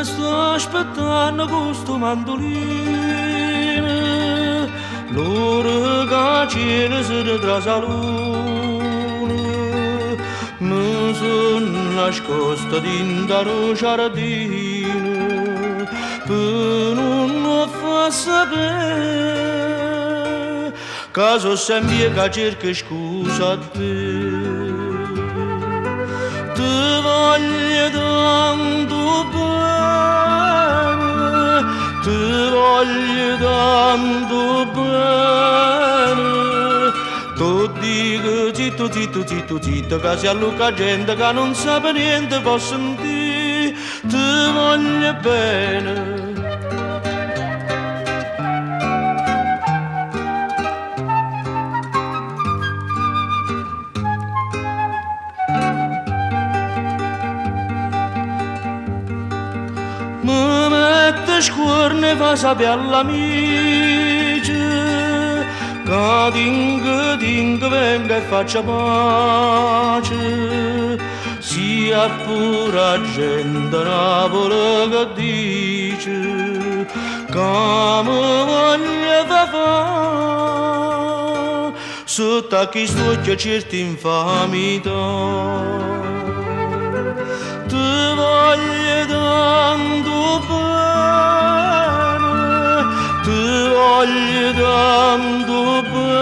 sto aspettando questo mandolino, l'ora che cielo si ritrasa luna, mi sono nascosta dentro un giardino, per non far sapere che sono sempre che cerco scusa a te. Ti voglio tanto bene, ti voglio tanto bene. Tu dico zitto, zitto, zitto, zitto, che si alluca gente che non sa niente può sentire. Ti voglio bene. Mi mette scuorne e fa sapere all'amici che dingo venga e faccia pace. Sia pure gente Napoli che dice che mi voglia fa sotto a chi studia certi infamità. Ti voglio tanto bene, ti voglio tanto bene.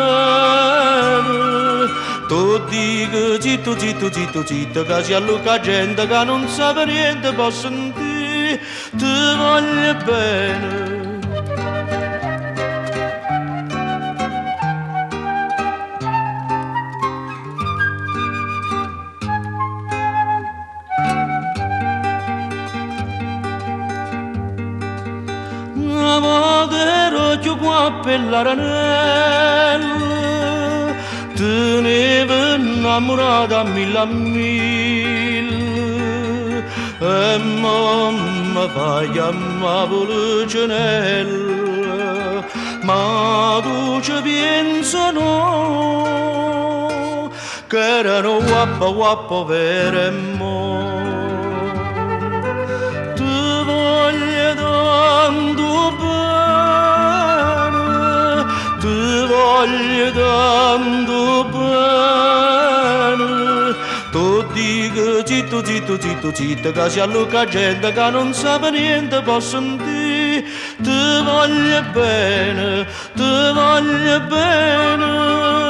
Tu dico zitto, zitto, zitto, zitto, che si alluca gente che non sa niente può sentire. Ti voglio bene. Una volta ero più qua per l'aranello, tenevo innamorata a mille, e mamma fa chiamare Policinella, ma tu ci pensi no, che erano guappa guappa vere e mo. Ti voglio tanto bene, ti voglio tanto bene. Tu dico zitto, zitto, zitto, zitto, che si alluca gente che non sa niente può sentire. Ti voglio bene, ti voglio bene.